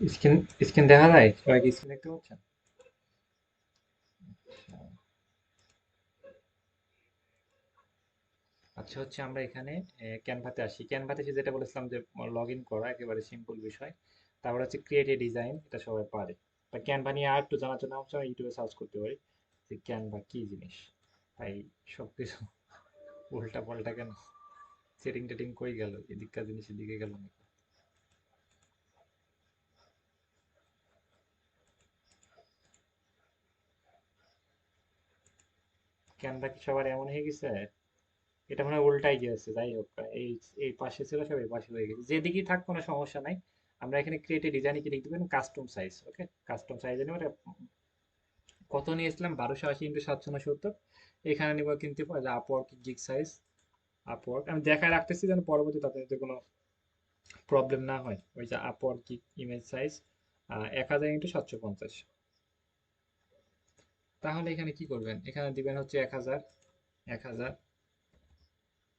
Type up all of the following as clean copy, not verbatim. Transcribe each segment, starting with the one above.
Screen screen দেখা যায়? সবাই কি স্ক্রিন দেখতে পাচ্ছেন? আচ্ছা, হচ্ছে আমরা এখানে ক্যানভাতে আসি। ক্যানভাতে এসে যেটা বলেছিলাম যে লগ ইন করা একেবারে সিম্পল বিষয়। তারপর হচ্ছে ক্রিয়েট এ ডিজাইন, এটা সবাই পারে। তা ক্যানভা নিয়ে আর একটু জানার জন্য আমরা ইউটিউবে সার্চ করতে পারি যে ক্যানভা কি জিনিস। তাই সবকিছু উল্টা পাল্টা কেন, সেটিং টেটিং কই গেল, এদিককার জিনিস এদিকে গেল নাকি? ক্যানভা কি সবার এমন হয়ে গেছে? এটা মনে হয় উল্টাই গিয়েছে। যাই হোক, এই এই পাশে ছিল, সব এই পাশে হয়ে গেছে। যেদিকেই থাক কোনো সমস্যা নাই। আমরা এখানে ক্রিয়েট ডিজাইনে ক্লিক দিবেন, কাস্টম সাইজ। ওকে, কাস্টম সাইজে নেব। এটা কত নিয়েছিলাম? 1280 × 770। এখানে নিব কিন্তু আপওয়ার্ক গিগ সাইজ। আপওয়ার্ক আমি দেখায় রাখতেছি যেন পরবর্তীতে আপনাদের কোনো প্রবলেম না হয়। ওই যে আপওয়ার্ক গিগ ইমেজ সাইজ 1000 × 750। তাহলে এখানে কি করবেন? এখানে দিবেন হচ্ছে 1000, 1000,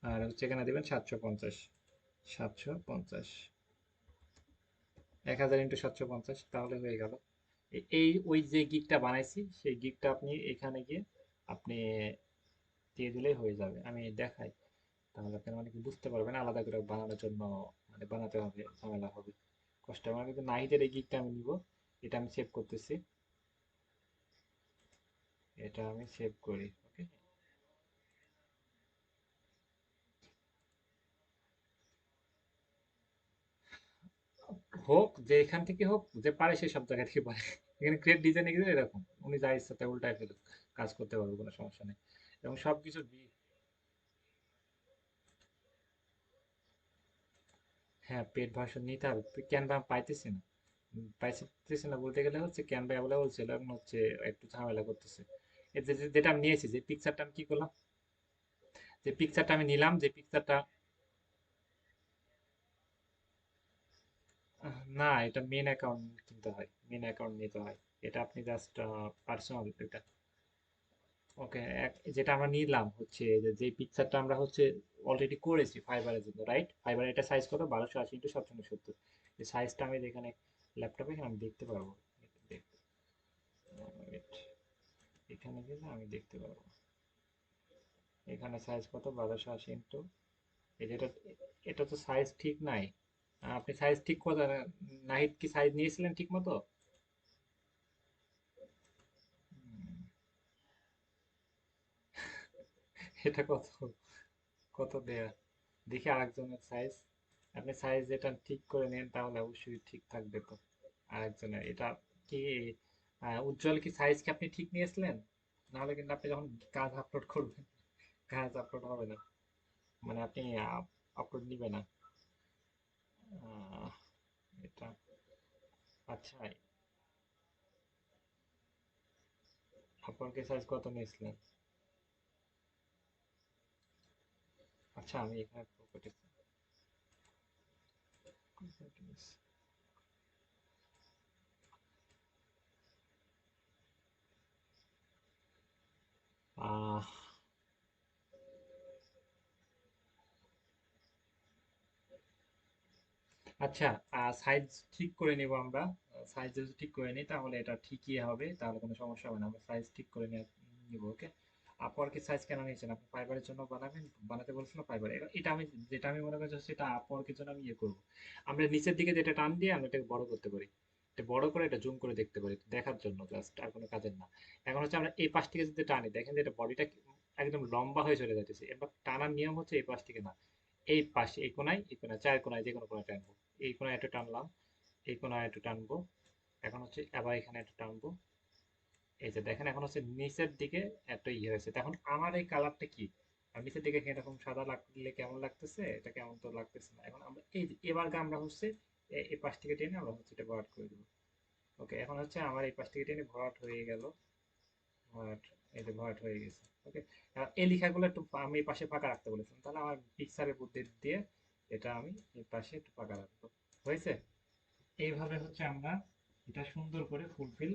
আর হচ্ছে এখানে দিবেন 750, 750, 1000 × 750। তাহলে হয়ে গেল। এই ওই যে গিগটা বানাইছি সেই গিগটা আপনি এখানে গিয়ে আপনি দিয়ে দিলেই হয়ে যাবে। আমি দেখাই, তাহলে আপনি মানে কি বুঝতে পারবেন। আলাদা করে বানানোর জন্য মানে বানাতে হবে, ঝামেলা হবে, কষ্ট হবে। আমার কিন্তু নাহিদের এই গিগটা আমি নিব। এটা আমি সেভ করতেছি। এটা আমি সেভ করি। ওকে, হোক যে এখান থেকে হোক, যে পারে সেই সব জায়গা থেকে পারে। এখানে ক্রিয়েট ডিজাইনে গেলে এরকম উনি যা ইচ্ছা তাই উল্টায় ফেলুক, কাজ করতে পারবে, কোনো সমস্যা নেই। এবং সবকিছু হ্যাঁ, পেড ভার্সন নিতে হবে। ক্যানভা পাইতেছি না। পাইতেছি না বলতে গেলে হচ্ছে ক্যানভা অ্যাভেলেবল ছিল, এখন হচ্ছে একটু ঝামেলা করতেছে। যেটা আমি নিয়েছি, যে পিকচারটা আমি কি করলাম, যে পিকচারটা আমি নিলাম, যে পিকচারটা না, এটা মেন অ্যাকাউন্ট কিনতে হয়, মেন অ্যাকাউন্ট নিতে হয়। এটা আপনি জাস্ট পার্সোনাল এটা। ওকে, যেটা আমরা নিলাম হচ্ছে যে পিকচারটা আমরা হচ্ছে অলরেডি করেছি ফাইবারের জন্য, রাইট? ফাইবার এটা সাইজ কত? 1280 × 770। এই সাইজটা আমি এখানে ল্যাপটপে এখানে আমি দেখতে পারবো। Wait, এখানে গেলে আমি দেখতে পারবো এখানে সাইজ কত। 1280 ইন্টু এই যেটা, এটা তো সাইজ ঠিক নাই। আপনি সাইজ ঠিক কথা, নাহিদ কি সাইজ নিয়েছিলেন ঠিক মতো? উম, এটা কত, কত দেয়া? দেখি আরেকজনের সাইজ। আপনি সাইজ যেটা ঠিক করে নেন তাহলে অবশ্যই ঠিক থাকবে তো। আরেকজনের এটা কি উজ্জ্বল কি সাইজ কি আপনি ঠিক নিয়েছিলেন? নাহলে কিন্তু আপনি যখন কাজ আপলোড করবেন, কাজ আপলোড হবে না। মানে আপনি আপলোড নিবে না। আহ, এটা আচ্ছা, আপলোডের সাইজ কত নিয়েছিলেন? আচ্ছা, আমি এখানে প্রপার্টিস, আহ আচ্ছা, সাইজ ঠিক করে নিব আমরা। সাইজ যদি ঠিক করে নিই তাহলে এটা ঠিকই হবে, তাহলে কোনো সমস্যা হবে না। আমরা সাইজ ঠিক করে নিব। ওকে, আপওয়ার্কের সাইজ কেন নিয়েছেন? আপনি ফাইবারের জন্য বানাবেন, বানাতে বলছিল ফাইবার। এটা আমি যেটা আমি মনে করছি সেটা আপওয়ার্কের জন্য আমি ইয়ে করবো। আমরা নিচের দিকে যেটা টান দিয়ে আমরা এটাকে বড় করতে পারি, এটা বড় করে এটা জুম করে দেখতে পারি, দেখার জন্য জাস্ট, আর কোনো কাজের না। এখন হচ্ছে আমরা এই পাশ থেকে যদি টানি, দেখেন যে এটা বডিটা একদম লম্বা হয়ে চলে যাচ্ছে। এবার টানার নিয়ম হচ্ছে এই পাশ থেকে না, এই পাশে, এই কোনায়, এই কোনায়, চার কোনায়, যে কোনো কোনায় টানবো। এই কোনায় একটু টানলাম, এই কোনায় একটু টানবো। এখন হচ্ছে আবার এখানে একটু টানবো। এই যে দেখেন এখন হচ্ছে নিচের দিকে একটা ইয়ে হয়েছে। এখন আমার এই কালারটা কি, আর নিচের দিকে এরকম সাদা লাগলে কেমন লাগতেছে? এটা কেমন তো লাগতেছে না। এখন আমরা এই যে এবার আমরা হচ্ছে এই পাশ থেকে টেনে আমরা হচ্ছে এটা ভরাট করে দেবো। ওকে, এখন হচ্ছে আমার এই পাশ থেকে টেনে ভরাট হয়ে গেল। ভরাট, এই যে ভরাট হয়ে গেছে। ওকে, এই লেখাগুলো একটু আমি এই পাশে ফাঁকা রাখতে বলেছিলাম, তাহলে আমার পিকচারের বুদ্ধি দিয়ে এটা আমি এই পাশে একটু ফাঁকা রাখবো। হয়েছে? এইভাবে হচ্ছে আমরা এটা সুন্দর করে ফুলফিল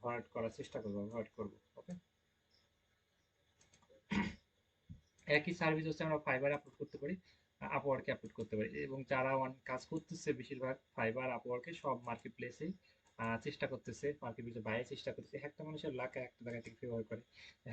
ভরাট করার চেষ্টা করবো, ভরাট করবো। ওকে, একই সার্ভিস হচ্ছে আমরা ফাইবারে আপলোড করতে পারি। আপওয়ার্কে আপলোড করতে পারি। এবং যারা কাজ করতেছে বেশিরভাগ ফাইবার আপওয়ার্কে সব মার্কেট প্লেসে চেষ্টা করতেছে, মার্কেট প্লেসে বাইরে চেষ্টা করতেছে। একটা মানুষের লাখ একটা জায়গা থেকে ফেভার করে,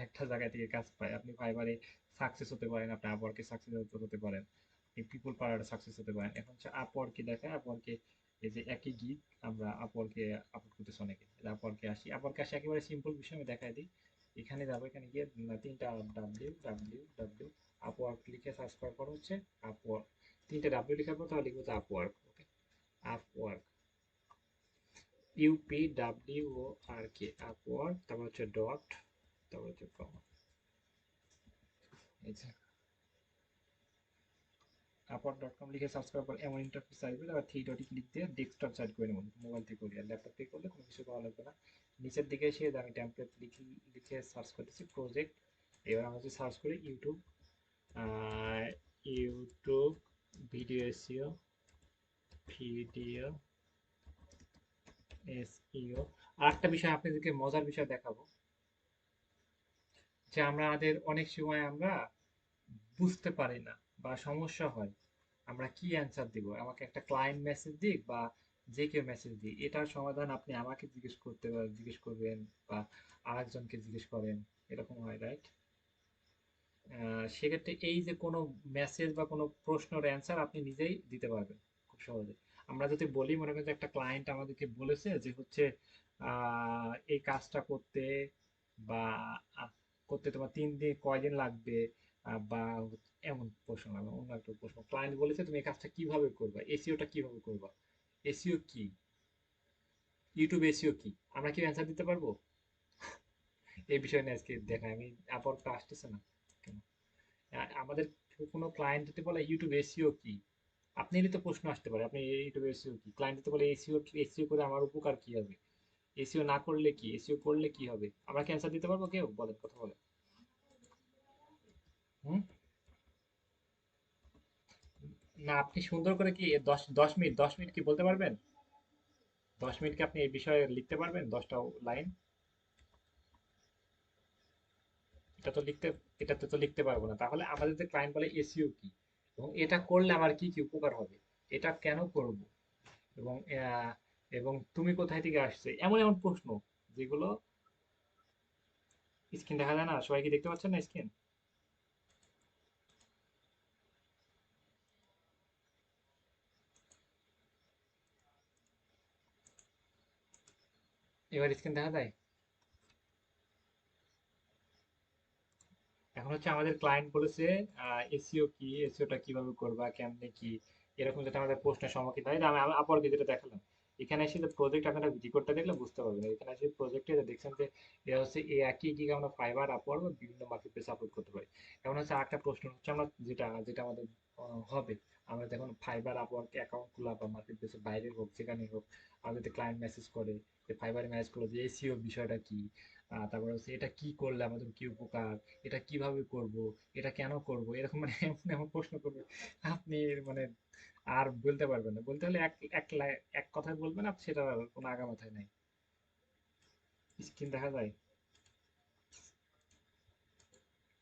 একটা জায়গা থেকে কাজ পায়। আপনি ফাইবারে সাকসেস হতে পারেন, আপনি আপওয়ার্কে সাকসেস হতে পারেন, আপনি পিপল পাওয়ারে সাকসেস হতে পারেন। এখন হচ্ছে আপওয়ার্কে দেখায়, আপওয়ার্কে এই যে একই গিগ আমরা আপওয়ার্কে আপলোড করতেছি অনেকে। আপওয়ার্কে আসি, আপওয়ার্কে আসি একেবারে সিম্পল বিষয় আমি দেখাই দিই। এখানে যাবো, এখানে গিয়ে তিনটা ডাব্লিউ আপওয়ার্ক লিখে সার্চ করার পর হচ্ছে আপওয়ার্ক, তিনটে ডাব্লিউ লেখার পর তাহলে লিখবো হচ্ছে আপওয়ার্ক। ওকে, আপওয়ার্ক, UPWORK, আপওয়ার্ক, তারপর হচ্ছে ডট, তারপর হচ্ছে কমা। এই যে আপওয়ার্ক.com লিখে সার্চ করার পর এমন ইন্টারফেস আসবে। আবার থ্রি ডটে ক্লিক দিয়ে ডেস্কটপ সাইড করে নেব, মোবাইল থেকে করি। আর ল্যাপটপ থেকে করলে কোনো কিছু পাওয়া লাগবে না। নিচের দিকে এসে আমি টেমপ্লেট লিখে সার্চ করতেছি প্রজেক্ট। এবার আমরা যদি সার্চ করি YouTube, YouTube video SEO, video SEO. আর একটা বিষয় আপনাদেরকে মজার বিষয় দেখাবো, যে আমাদের অনেক সময় আমরা বুঝতে পারি না বা সমস্যা হয়, আমরা কি অ্যান্সার দিব। আমাকে একটা ক্লায়েন্ট মেসেজ দিক বা যে কেউ মেসেজ দিক, এটার সমাধান আপনি আমাকে জিজ্ঞেস করবেন বা আরেকজনকে জিজ্ঞেস করেন, এরকম হয়, রাইট? সেক্ষেত্রে এই যে কোনো মেসেজ বা কোনো প্রশ্নের অ্যান্সার আপনি নিজেই দিতে পারবেন খুব সহজে। আমরা যদি বলি, মনে করেন যে একটা ক্লায়েন্ট আমাদেরকে বলেছে যে হচ্ছে এই কাজটা করতে বা আহ, করতে তোমার 3 দিন কয়দিন লাগবে, বা এমন প্রশ্ন না, অন্য একটা প্রশ্ন। ক্লায়েন্ট বলেছে তুমি এই কাজটা কিভাবে করবা, এসইওটা কিভাবে করবা, এসইও কি, ইউটিউব এসইও কি, আমরা কি অ্যান্সার দিতে পারবো? এই বিষয় নিয়ে আজকে দেখা, আমি আপাতত আসতেছে না কেন। আমাদের কোনো ক্লায়েন্ট যদি বলে ইউটিউব এসইও কি, আপনারই তো প্রশ্ন আসতে পারে, আপনি ইউটিউব এসইও কি, ক্লায়েন্ট যদি বলে এসইও, এসইও করে আমার উপকার কি হবে, এসইও না করলে কি, এসইও করলে কি হবে, আমরা কি অ্যান্সার দিতে পারবো? কেউ বলেন, কথা বলেন। হুম? না, আপনি সুন্দর করে কি 10 মিনিট কি বলতে পারবেন? 10 মিনিট কি আপনি এই বিষয়ে লিখতে পারবেন, 10টা লাইন? এটা তো লিখতে, এটাতে তো লিখতে পারবো না। তাহলে আমাদের যে ক্লায়েন্ট বলে এসইও কি, এবং এটা করলে আমার কি কি উপকার হবে, এটা কেন করব, এবং এবং তুমি কোথায় থেকে আসছে, এমন এমন প্রশ্ন যেগুলো। স্ক্রিন দেখা যায় না? সবাই কি দেখতে পাচ্ছেন না স্ক্রিন? এবার স্ক্রিন দেখা যায়? এখন হচ্ছে আমাদের ক্লায়েন্ট বলেছে এসইও কি, এসইওটা কিভাবে করবা, কেমনে কি, এরকম যাতে আমাদের প্রশ্নের সম্মুখীন হয়। আমি আপাতত যেটা দেখালাম, এখানে এসে যে প্রজেক্ট, আপনারা রিকর্ডটা দেখলে বুঝতে পারবেন। এখানে এসে প্রজেক্টে দেখছেন যে এটা হচ্ছে এই একই গিগ আমরা ফাইবার আপওয়ার্ক বা বিভিন্ন মার্কেট প্লেসে আপলোড করতে পারি। এখন হচ্ছে আরেকটা প্রশ্ন হচ্ছে, আমরা যেটা যেটা আমাদের হবে, আমরা যখন ফাইবার আপওয়ার্ক অ্যাকাউন্ট খোলা বা মার্কেট প্লেসের বাইরে হোক যেখানে হোক, আমাদের যদি ক্লায়েন্ট মেসেজ করে, যে ফাইবারে মেসেজ করলো যে এসইও বিষয়টা কি, তারপরে হচ্ছে এটা কি করলে আমাদের কি উপকার, এটা কিভাবে করব, এটা কেন করব, এরকম মানে এমন এমন প্রশ্ন করবে, আপনি মানে আর বলতে পারবেন না। বলতে হলে এক কথায় বলবেন, আপনি সেটা কোনো আগা মাথায় নাই। স্ক্রিন দেখা যায়?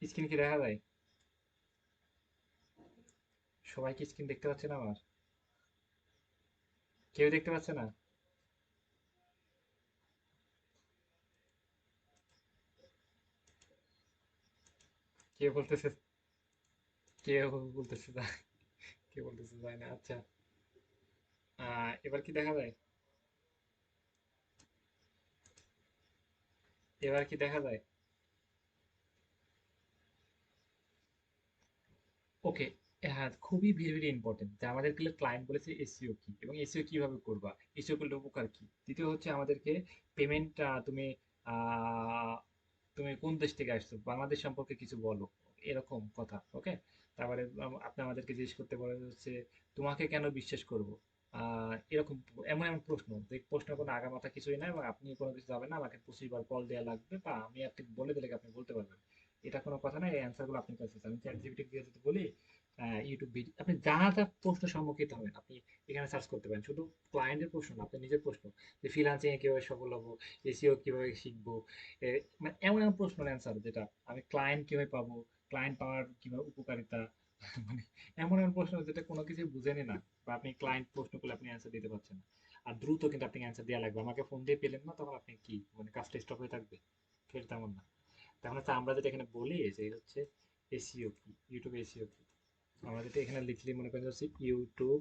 স্ক্রিন কি দেখা যায়? সবাই কি স্ক্রিন দেখতে পাচ্ছে না আমার? কেউ দেখতে পাচ্ছে না? কে বলতেছে, কে বলতেছে যায়, কে বলতেছে যায় না? আচ্ছা, এবার কি দেখা যায়? এবার কি দেখা যায়? ওকে। হ্যাঁ, খুবই ভেরি ভেরি ইম্পর্টেন্ট যে আমাদের ক্লায়েন্ট বলেছে এসইও কি এবং এসইও কিভাবে করবা, এসইও করলে উপকার কি। দ্বিতীয় হচ্ছে আমাদেরকে পেমেন্ট, তুমি আহ, তুমি কোন দেশ থেকে আসছো, বাংলাদেশ সম্পর্কে কিছু বলো, এরকম কথা। ওকে। তারপরে আপনি আমাদেরকে জিজ্ঞেস করতে পারেন হচ্ছে তোমাকে কেন বিশ্বাস করব, এরকম এমন এমন প্রশ্ন, যে প্রশ্ন কোনো আগামাথা কিছুই না, এবং আপনি কোনো কিছু যাবেন না, আমাকে 25 বার কল দেওয়া লাগবে বা আমি আপনি বলে দিলে আপনি বলতে পারবেন। এটা কোনো কথা না, এই অ্যান্সার গুলো আপনার কাছে আছে। আমি চ্যাট জিপিটি দিয়ে যদি বলি ইউটিউব ভিডিও, আপনি যা যা প্রশ্ন সম্মুখীন হবেন আপনি এখানে সার্চ করতে পারেন। শুধু ক্লায়েন্টের প্রশ্ন না, আপনার নিজের প্রশ্ন, যে ফ্রিল্যান্সিং এ কিভাবে সফল হবো, এসইও কিভাবে শিখবো, মানে এমন এমন প্রশ্নের অ্যান্সার যেটা আমি ক্লায়েন্ট কিভাবে পাবো, ক্লায়েন্ট পাওয়ার কিভাবে উপকারিতা, মানে এমন এমন প্রশ্ন যেটা কোনো কিছু বুঝেনি না, বা আপনি ক্লায়েন্ট প্রশ্ন করলে আপনি অ্যান্সার দিতে পারছেন না, আর দ্রুত কিন্তু আপনি অ্যান্সার দেওয়া লাগবে, আমাকে ফোন দিয়ে পেলেন না তখন আপনি কি মানে কাজটা স্টপ হয়ে থাকবে? ফের তেমন না। তেমন হচ্ছে আমরা যেটা এখানে বলি যে হচ্ছে এসইও কি, ইউটিউব এসইও কি, আমরা যেটা এখানে লিখলি মনে করেন হচ্ছে ইউটিউব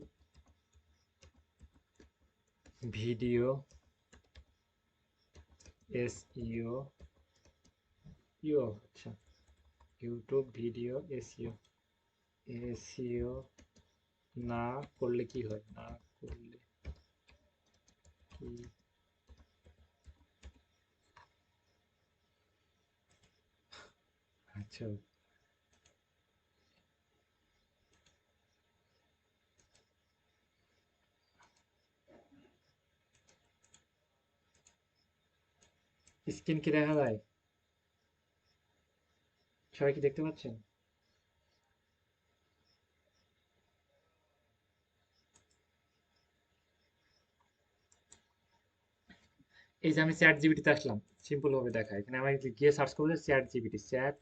ভিডিও এসইও, ইও আচ্ছা, ইউটিউব ভিডিও এসইও, এসইও না করলে কি হয়, না করলে কি, আচ্ছা স্ক্রিন কি দেখা যায়? সবাই কি দেখতে পাচ্ছেন? এই যে আমি চ্যাট জিপিটিতে আসলাম, সিম্পল ভাবে দেখা, এখানে আমি গিয়ে সার্চ করবো chat GPT, chat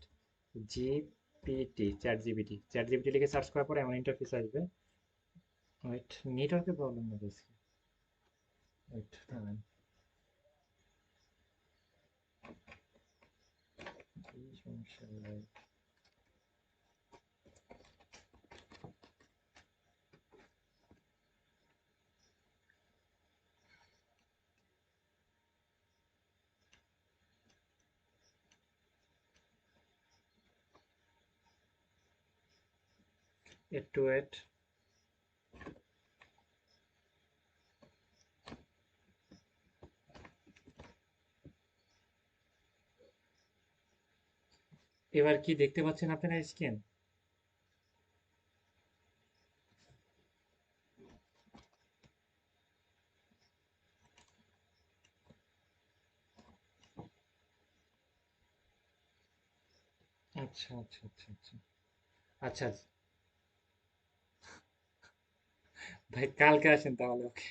GPT, chat GPT, chat GPT লিখে সার্চ করার পরে এমন ইন্টারফেস আসবে। ওয়েট, নেটওয়ার্কের প্রবলেম না বেশি, ওয়েট দাঁড়ান, কি সমস্যা ভাই? একটু ওয়েট। এবার কি দেখতে পাচ্ছেন আপনারা স্ক্রিন? আচ্ছা আচ্ছা আচ্ছা আচ্ছা আচ্ছা আচ্ছা। ভাই কালকে আসেন তাহলে, ওকে।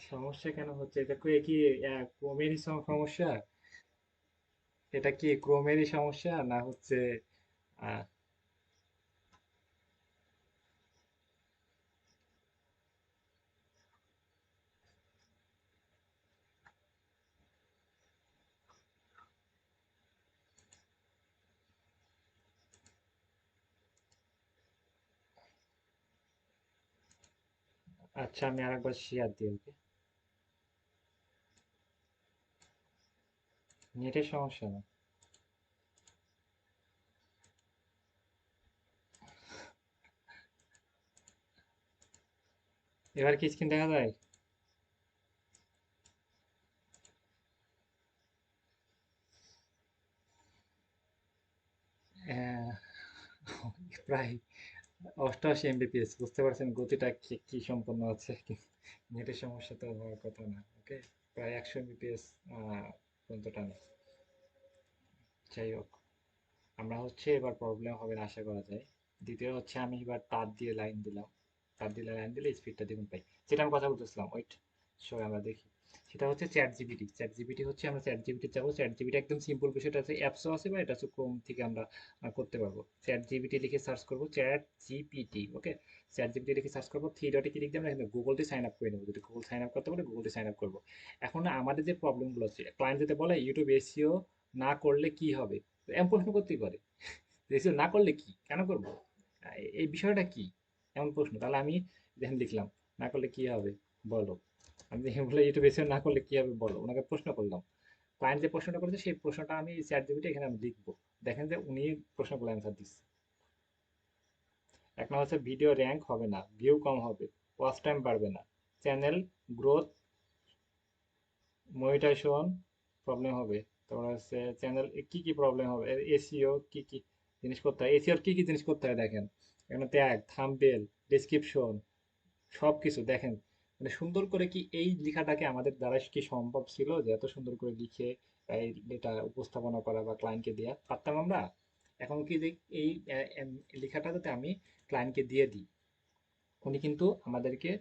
সমস্যা কেন হচ্ছে, এটা কি কি ক্রোমেরই সমস্যা? এটা কি ক্রোমেরই সমস্যা না হচ্ছে আহ, আচ্ছা আমি আরেকবার শেয়ার দিই, ওকে। নেটের সমস্যা না। এবার কি স্ক্রিন দেখা যায়? আহ, প্রায় 88 এমবিপিএস, বুঝতে পারছেন গতিটা কি কি সম্পন্ন আছে? নেটের সমস্যা তো হওয়ার কথা না, ওকে। প্রায় 100 এমবিপিএস পর্যন্ত টানে। যাই হোক, আমরা হচ্ছে এবার প্রবলেম হবে না আশা করা যায়। দ্বিতীয় হচ্ছে আমি এবার তার দিয়ে লাইন দিলাম, তার দিয়ে লাইন দিলে স্পিডটা দ্বিগুণ পাই, যেটা আমি কথা বলতেছিলাম। ওইট, সো আমরা দেখি। সেটা হচ্ছে চ্যাট জিপিটি। চ্যাট জিপিটি হচ্ছে আমরা চ্যাট জিপিটি যাবো, চ্যাট জিপিটি একদম সিম্পল, বিষয়টা আছে অ্যাপসও আছে, বা এটা হচ্ছে ক্রোম থেকে আমরা করতে পারবো। চ্যাট জিপিটি লিখে সার্চ করবো, চ্যাট জিপিটি, ওকে। চ্যাট জিপিটি লিখে সার্চ করবো, থ্রি ডটে ক্লিক দিয়ে আমরা কিন্তু গুগলতে সাইন আপ করে নেবো, যদি গুগল সাইন আপ করতে পারে গুগলতে সাইন আপ করবো। এখন আমাদের যে প্রবলেমগুলো আছে, ক্লায়েন্ট যেতে বলে ইউটিউব এসইও না করলে কি হবে, এমন প্রশ্ন করতেই পারে, রেজিস্টার না করলে কি, কেন করব, এই বিষয়টা কি, এমন প্রশ্ন। তাহলে আমি দেখেন লিখলাম, না করলে কি হবে বলো। আমি দেখে বলে ইউটিউব এসে না করলে কি হবে বলো, ওনাকে প্রশ্ন করলাম। ক্লায়েন্ট যে প্রশ্নটা করেছে সেই প্রশ্নটা আমি চ্যাট জিপিটি এখানে আমি লিখবো। দেখেন যে উনি প্রশ্নগুলো অ্যান্সার দিচ্ছে। এক নম্বর হচ্ছে ভিডিও র্যাঙ্ক হবে না, ভিউ কম হবে, ওয়াচ টাইম বাড়বে না, চ্যানেল গ্রোথ মনিটাইজেশন প্রবলেম হবে, তারপর হচ্ছে চ্যানেল কি কি প্রবলেম হবে, এসইও কি কি জিনিস করতে হয়, এসইওর কি কি জিনিস করতে হয় দেখেন, এখানে ট্যাগ, থাম্বনেল, ডেসক্রিপশন, সব কিছু দেখেন। মানে সুন্দর করে কি এই লেখাটাকে আমাদের দ্বারা কি সম্ভব ছিল যে এত সুন্দর করে লিখে এই এটা উপস্থাপনা করা বা ক্লায়েন্টকে দেওয়া পারতাম আমরা? এখন কি যে এই লেখাটা যাতে আমি ক্লায়েন্টকে দিয়ে দিই, উনি কিন্তু আমাদেরকে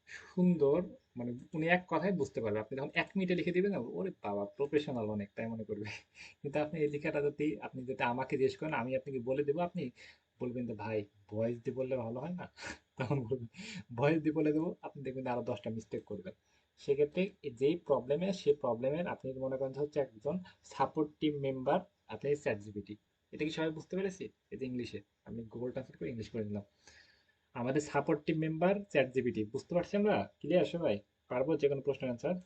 সুন্দর, মানে উনি এক কথায় বুঝতে পারবে। আপনি যখন 1 মিনিটে লিখে দিবেন না, ওরে বাবা প্রফেশনাল অনেক, তাই মনে করবে। কিন্তু আপনি এই লেখাটা যদি আপনি যদি আমাকে জিজ্ঞেস করেন, আমি আপনাকে বলে দেবো, আপনি বলবেন যে ভাই ভয়েস দিয়ে বললে ভালো হয় না? তখন বলবেন ভয়েস দিয়ে বলে দেবো, আপনি দেখবেন আরো 10টা মিস্টেক করবেন। সেক্ষেত্রে যেই প্রবলেমে সে প্রবলেমের আপনি মনে করেন যে হচ্ছে একজন সাপোর্ট টিম মেম্বার, আপনি চ্যাট জিপিটি। এটা কি সবাই বুঝতে পেরেছি? এই যে ইংলিশে আমি গুগল ট্রান্সলেট করে ইংলিশ করে দিলাম। আমাদের support team member chat GPT, বুঝতে পারছি আমরা? ক্লিয়ার সবাই? পারবো যে কোনো প্রশ্নের অ্যান্সার?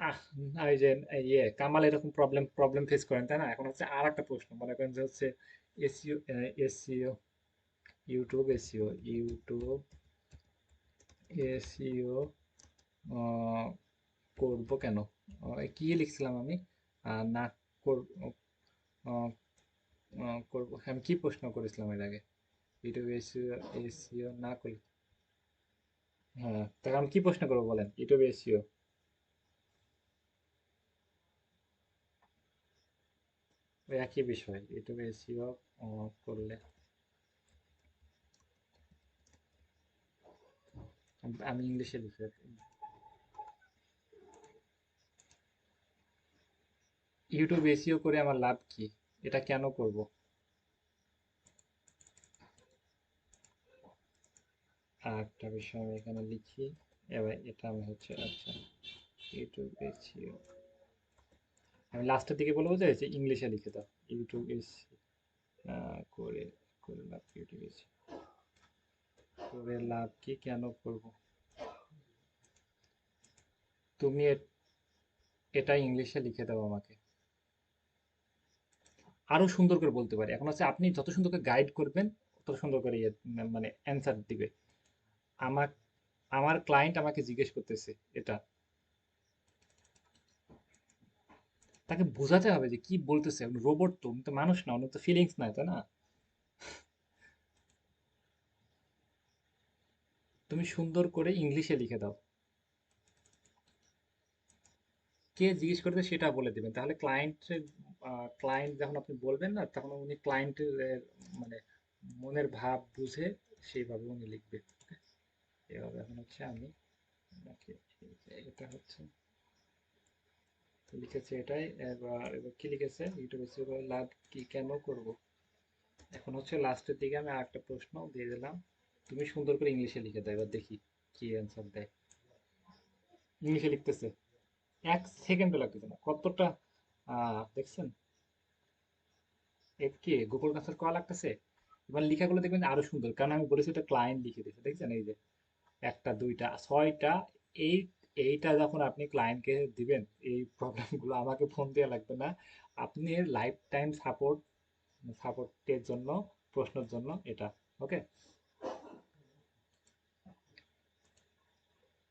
আহ এই যে ইয়ে কামাল এরকম প্রবলেম প্রবলেম ফেস করেন, তাই না? এখন হচ্ছে আর একটা প্রশ্ন, মনে করেন যে হচ্ছে এসইও, এসইও, ইউটিউব এসইও করব কেন? কি লিখছিলাম আমি? না করব, করব, আমি কি প্রশ্ন করেছিলাম এর আগে? ইউটিউব এসইও, এসইও না করলে, হ্যাঁ তাহলে আমি কি প্রশ্ন করবো বলেন? ইউটিউব এসইও, ওই একই বিষয়, ইউটিউব এসইও করলে। আমি ইংলিশে লিখে, ইউটিউব এসইও করে আমার লাভ কি? এটা কেন করব? আর একটা বিষয় আমি এখানে লিখি। এবার এটা আমি হচ্ছে আচ্ছা, ইউটিউব এসইও আমি লাস্টের দিকে বলবো যে ইংলিশে লিখে দাও। ইউটিউব এসইও করে, করে লাভ কি? ইউটিউব এসইও করে লাভ কি, কেন করব? তুমি এটা ইংলিশে লিখে দাও আমাকে, আরো সুন্দর করে বলতে পারি। এখন হচ্ছে আপনি যত সুন্দর করে গাইড করবেন, তত সুন্দর করে মানে অ্যান্সার দিবে। আমার আমার ক্লায়েন্ট আমাকে জিজ্ঞেস করতেছে এটা, তাকে বোঝাতে হবে যে কি বলতেছে। রোবট তো, উনি তো মানুষ না, উনি তো ফিলিংস নাই, তাই না? তুমি সুন্দর করে ইংলিশে লিখে দাও। কে জিজ্ঞেস করতে সেটা বলে দিবেন, তাহলে ক্লায়েন্টের, ক্লায়েন্ট যখন আপনি বলবেন না, তখন উনি ক্লায়েন্টের মানে মনের ভাব বুঝে সেইভাবে উনি লিখবে। এভাবে এখন হচ্ছে আমি আপনাকে এটা হচ্ছে লিখেছে এটাই। এবার এবার কি লিখেছে? ইউটিউবে লাভ কি, কেন করব? এখন হচ্ছে লাস্টের দিকে আমি আরেকটা প্রশ্ন দিয়ে দিলাম, তুমি সুন্দর করে ইংলিশে লিখে দাও, এবার দেখি কি অ্যান্সার দেয়। ইংলিশে লিখতেছে, 1 সেকেন্ডও লাগতেছে না, কতটা দেখছেন? এর কি গুগল ট্রান্সলেট করা লাগতেছে? এবার লেখাগুলো দেখবেন আরো সুন্দর, কারণ আমি বলেছি এটা ক্লায়েন্ট লিখে দিয়েছে, দেখছেন? এই যে একটা, দুইটা, ছয়টা, এই এইটা যখন আপনি ক্লায়েন্টকে দিবেন, এই প্রবলেমগুলো আমাকে ফোন দেওয়া লাগবে না। আপনি লাইফ টাইম সাপোর্ট, সাপোর্টের জন্য, প্রশ্নের জন্য এটা। ওকে।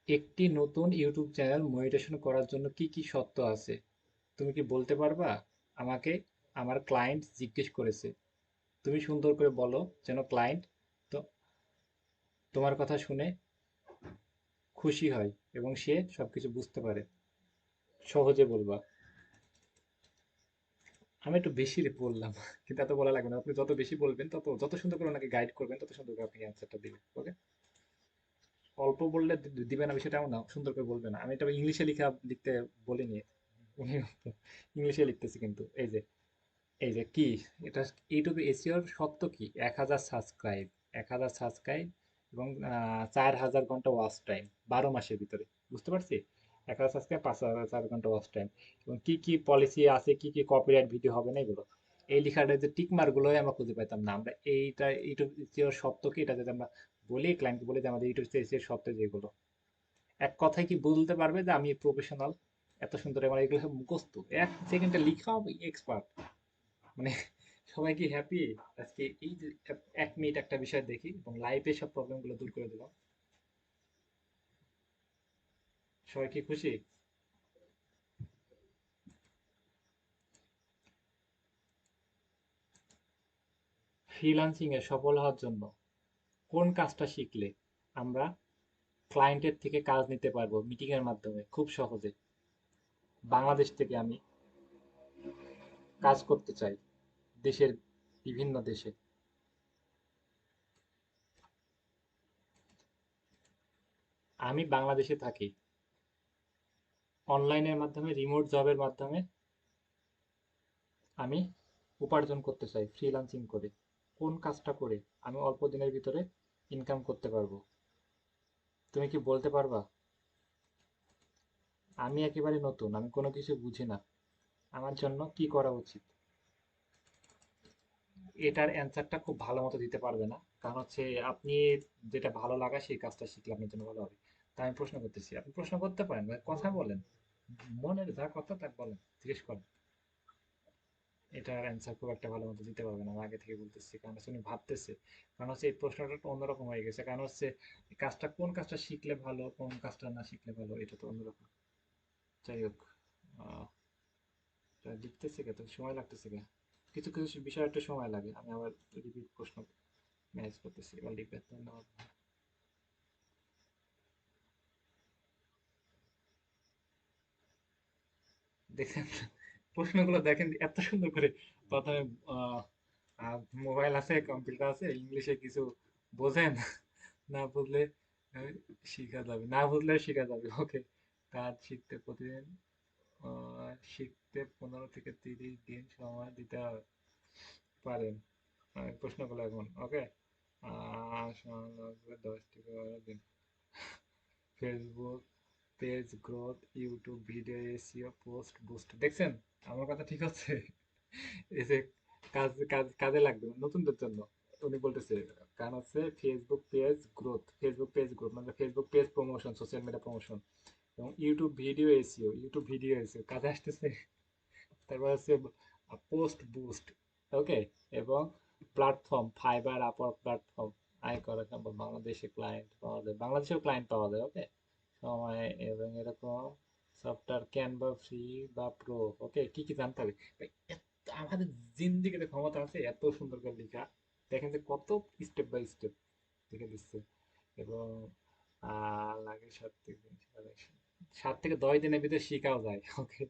একটি নতুন ইউটিউব চ্যানেল মনিটাইজেশন করার জন্য কি কি শর্ত আছে তুমি কি বলতে পারবা আমাকে? আমার ক্লায়েন্ট জিজ্ঞেস করেছে, তুমি সুন্দর করে বলো যেন ক্লায়েন্ট তো তোমার কথা শুনে খুশি হয় এবং সে সবকিছু বুঝতে পারে। সহজে বলবা। আমি একটু বেশি বললাম, কিন্তু এত বলা লাগবে না। আপনি যত বেশি বলবেন, তত যত সুন্দর করে ওনাকে গাইড করবেন, তত সুন্দর করে আপনি অ্যান্সারটা দিবেন। ওকে। অল্প বললে দিবে না বিষয়টা এমন না, সুন্দর করে বলবে না। আমি এটা ইংলিশে লিখতে বলিনি, উনি ইংলিশে লিখতেছি কিন্তু। এই যে, এই যে কি এটা, ইউটিউবে এসিওর সত্য কি? 1000 সাবস্ক্রাইব, 1000 সাবস্ক্রাইব এবং 4000 ঘন্টা ওয়াচ টাইম 12 মাসের ভিতরে। বুঝতে পারছি? 1000 সাবস্ক্রাইব, 5000 ঘন্টা ওয়াচ টাইম, এবং কি কি পলিসি আছে, কি কি কপিরাইট ভিডিও হবে না, এগুলো। এই লেখাটা যে টিক মার্ক গুলোই আমরা খুঁজে পাইতাম না। আমরা এইটা ইউটিউব এসিওর সত্য কি, এটা যদি আমরা বলি ক্লায়েন্টকে, বলি যে আমাদের ইউটিউব এসিওর সত্য যেগুলো, এক কথায় কি বলতে পারবে যে আমি প্রফেশনাল? এত সুন্দর আমার এগুলো সব মুখস্থ, 1 সেকেন্ডে লিখা এক্সপার্ট, মানে সবাই কি হ্যাপি? আজকে এই যে 1 মিনিট একটা বিষয় দেখি এবং লাইফে সব প্রবলেম গুলো দূর করে দিলাম। সবাই কি খুশি? ফ্রিল্যান্সিং এ সফল হওয়ার জন্য কোন কাজটা শিখলে আমরা ক্লায়েন্টের থেকে কাজ নিতে পারবো মিটিং এর মাধ্যমে খুব সহজে? বাংলাদেশ থেকে আমি কাজ করতে চাই দেশের বিভিন্ন দেশে। আমি বাংলাদেশে থাকি, অনলাইনের মাধ্যমে রিমোট জবের মাধ্যমে আমি উপার্জন করতে চাই ফ্রিল্যান্সিং করে। কোন কাজটা করে আমি অল্প দিনের ভিতরে ইনকাম করতে পারবো, তুমি কি বলতে পারবা? আমি একেবারে নতুন, আমি কোনো কিছু বুঝি না, আমার জন্য কি করা উচিত? এটার অ্যান্সারটা খুব ভালো মতো দিতে পারবে না, কারণ হচ্ছে আপনি যেটা ভালো লাগা সেই কাজটা শিখলে আপনার জন্য ভালো হবে। তাই আমি প্রশ্ন করতেছি, আপনি প্রশ্ন করতে পারেন বা কথা বলেন, মনের যা কথা তা বলেন, জিজ্ঞেস করেন। এটার অ্যান্সার খুব একটা ভালো মতো দিতে পারবে না, আমি আগে থেকে বলতেছি, কারণ হচ্ছে উনি ভাবতেছে। কারণ হচ্ছে এই প্রশ্নটা একটু অন্যরকম হয়ে গেছে, কারণ হচ্ছে এই কাজটা কোন কাজটা শিখলে ভালো, কোন কাজটা না শিখলে ভালো, এটা তো অন্যরকম। যাই হোক, আহ, এটা লিখতেছে কে তো সময় লাগতেছে কে, কিছু কিছু বিষয় একটু সময় লাগে। আমি আবার রিপিট প্রশ্ন ম্যানেজ করতেছি, এবার লিখবে। ধন্যবাদ। দেখেন, প্রশ্নগুলো দেখেন এত সুন্দর করে। প্রথমে মোবাইল আছে, কম্পিউটার আছে, ইংলিশে কিছু বোঝেন, না বুঝলে শিখা যাবে, না বুঝলে শিখা যাবে। ওকে, কাজ শিখতে প্রতিদিন শিখতে 15 থেকে 30 দিন সময় দিতে পারেন। প্রশ্নগুলো এখন ওকে। সময় লাগবে 10 থেকে 12 দিন। Facebook page growth, YouTube video, SEO, post boost. দেখছেন আমার কথা ঠিক হচ্ছে? এই যে কাজ কাজ কাজে লাগবে নতুনদের জন্য, উনি বলতেছে। কারণ হচ্ছে ফেসবুক পেজ গ্রোথ মানে Facebook page promotion, social media promotion, এবং ইউটিউব ভিডিও এসিও কাজে আসতেছে। তারপর হচ্ছে পোস্ট বুস্ট, ওকে, এবং প্ল্যাটফর্ম ফাইবার, আপওয়ার্ক প্ল্যাটফর্ম, আয় করা সম্ভব, বাংলাদেশে ক্লায়েন্ট পাওয়া যায়, বাংলাদেশেও ক্লায়েন্ট পাওয়া যায়, ওকে, সময় এবং এরকম সফটওয়্যার ক্যানভা ফ্রি বা প্রো। ওকে, কি কি জানতে হবে ভাই? আমাদের জিন্দিগিতে ক্ষমতা আছে এত সুন্দর করে লেখা, দেখেন যে কত স্টেপ বাই স্টেপ লিখে দিচ্ছে। এবং লাগে 7 থেকে 10 দিনের ভিতরে শেখাও যায়। ওকে,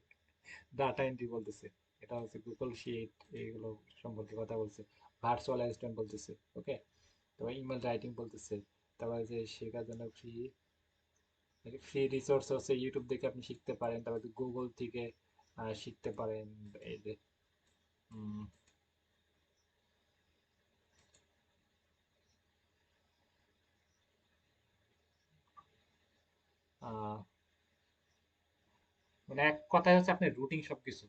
ডাটা এন্ট্রি বলতেছে, এটা হচ্ছে গুগল শিট, এইগুলো সম্পর্কে কথা বলছে। ভার্চুয়াল অ্যাসিস্ট্যান্ট বলতেছে, ওকে। তারপর ইমেল রাইটিং বলতেছে। তারপর যে শেখার জন্য ফ্রি ফ্রি রিসোর্স হচ্ছে ইউটিউব দেখে আপনি শিখতে পারেন, তারপর গুগল থেকে শিখতে পারেন। এই যে উম, আহ, মানে এক কথায় হচ্ছে আপনার রুটিন সবকিছু,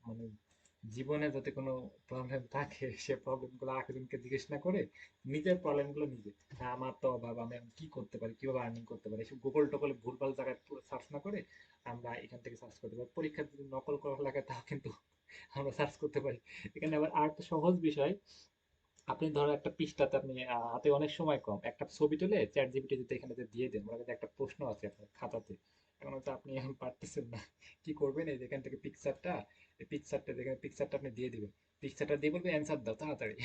মানে জীবনে যাতে কোনো প্রবলেম থাকে সে প্রবলেম গুলো আরেকজনকে জিজ্ঞেস না করে নিজের প্রবলেম গুলো নিজে, হ্যাঁ, আমার তো অভাব, আমি এখন কি করতে পারি, কিভাবে আর্নিং করতে পারি, এসব গুগল টগলে ভুলভাল জায়গায় সার্চ না করে আমরা এখান থেকে সার্চ করতে পারি। পরীক্ষা যদি নকল করা লাগে তাও কিন্তু আমরা সার্চ করতে পারি। এখানে আবার আর একটা সহজ বিষয়, আপনি ধরো একটা পৃষ্ঠাতে আপনি হাতে অনেক সময় কম, একটা ছবি তুলে চ্যাট জিপিটি যদি এখানে যে দিয়ে দেন, ওরা কিন্তু একটা প্রশ্ন আছে আপনার খাতাতে, এখন হয়তো আপনি এখন পারতেছেন না, কি করবেন, এই যেখান থেকে পিকচারটা, এই পিকচারটা দেখেন, পিকচারটা আপনি দিয়ে দিবেন, পিকচারটা দিয়ে বলবেন অ্যান্সার দাও তাড়াতাড়ি।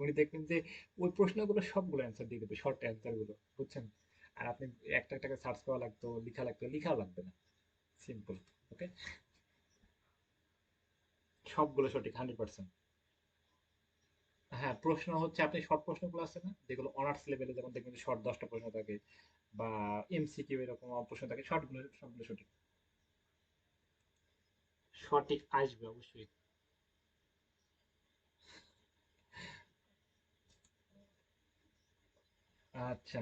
উনি দেখবেন যে ওই প্রশ্নগুলো সবগুলো অ্যান্সার দিয়ে দেবে, শর্ট অ্যান্সার গুলো, বুঝছেন? আর আপনি একটা একটা সার্চ করা লাগতো, লিখাও লাগবে না, সিম্পল। ওকে, সবগুলো সঠিক 100%। হ্যাঁ, প্রশ্ন হচ্ছে আপনি শর্ট প্রশ্নগুলো আছে না যেগুলো অনার্স লেভেলে, যেমন দেখবেন শর্ট 10টা প্রশ্ন থাকে, বা এমসিকিউ এরকম প্রশ্ন থাকে, শর্টগুলো সবগুলো সঠিক। সঠিক আসবে অবশ্যই। আচ্ছা,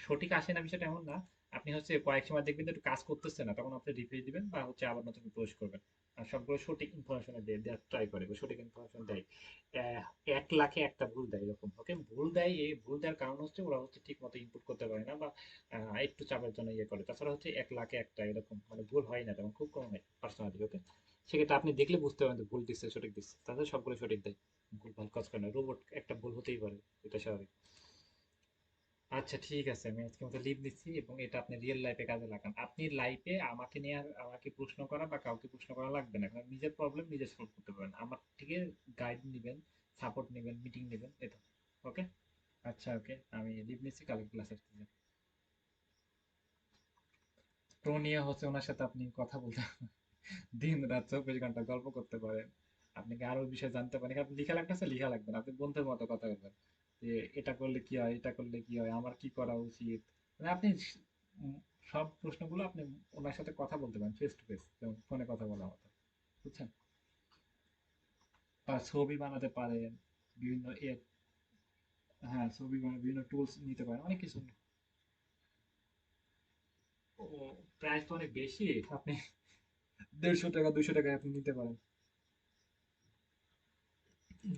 সঠিক আসে না বিষয়টা এমন না। আপনি হচ্ছে কয়েক সময় দেখবেন যে একটু কাজ করতেছে না, তখন আপনি রিপ্লাই দিবেন বা হচ্ছে আবার নতুন প্রবেশ করবেন। আর সবগুলো সঠিক ইনফরমেশন দেওয়ার ট্রাই করে, বা সঠিক ইনফরমেশন দেয়। 1 লাখে একটা ভুল দেয় এরকম, ওকে, ভুল দেয়। এই ভুল দেওয়ার কারণ হচ্ছে ওরা হচ্ছে ঠিক মতো ইনপুট করতে পারে না, বা একটু চাপের জন্য ইয়ে করে। তাছাড়া হচ্ছে 1 লাখে একটা এরকম মানে ভুল হয় না, তেমন খুব কম হয় পার্সোনালি, ওকে। সেক্ষেত্রে আপনি দেখলে বুঝতে পারেন যে ভুল দিচ্ছে সঠিক দিচ্ছে, তাছাড়া সবগুলো সঠিক দেয়। ভুল ভাল কাজ করে না, রোবট একটা ভুল হতেই পারে, এটা স্বাভাবিক। আচ্ছা ঠিক আছে, আমি আজকে মতো লিভ নিচ্ছি, এবং এটা আপনি রিয়েল লাইফে কাজে লাগান। আপনি লাইফে আমাকে নিয়ে আর আমাকে প্রশ্ন করা বা কাউকে প্রশ্ন করা লাগবে না, কারণ নিজের প্রবলেম নিজে সলভ করতে পারেন। আমার থেকে গাইড নেবেন, সাপোর্ট নেবেন, মিটিং নেবেন, এটা। ওকে। আচ্ছা ওকে, আমি লিভ নিচ্ছি, কালকে ক্লাস আসতেছি। প্রো নিয়ে হচ্ছে ওনার সাথে আপনি কথা বলতে দিন রাত 24 ঘন্টা গল্প করতে পারেন। আপনি কি আরো বিষয় জানতে পারেন, আপনি লিখা লাগতেছে, লিখা লাগবে না, আপনি বন্ধুর মতো কথা বলবেন যে এটা করলে কি হয়, এটা করলে কি হয়, আমার কি করা উচিত। মানে আপনি সব প্রশ্নগুলো আপনি ওনার সাথে কথা বলতে পারেন ফেস টু ফেস, যেমন ফোনে কথা বলার মতো, বুঝছেন? আর ছবি বানাতে পারেন, বিভিন্ন হ্যাঁ ছবি বানাতে বিভিন্ন টুলস নিতে পারেন, অনেক কিছু। ও, প্রাইস তো অনেক বেশি, আপনি 150 টাকা 200 টাকায় আপনি নিতে পারেন।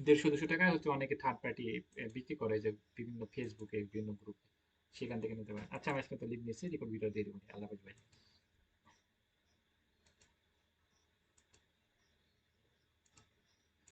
150 200 টাকায় হচ্ছে অনেকে থার্ড পার্টি বিক্রি করে, যে বিভিন্ন ফেসবুকে বিভিন্ন গ্রুপে, সেখান থেকে নিতে পারেন। আচ্ছা, আমি আজকে তো লিভ নিচ্ছি, রেকর্ড ভিডিও দিয়ে দেবো। আল্লাহ হাফেজ ভাই।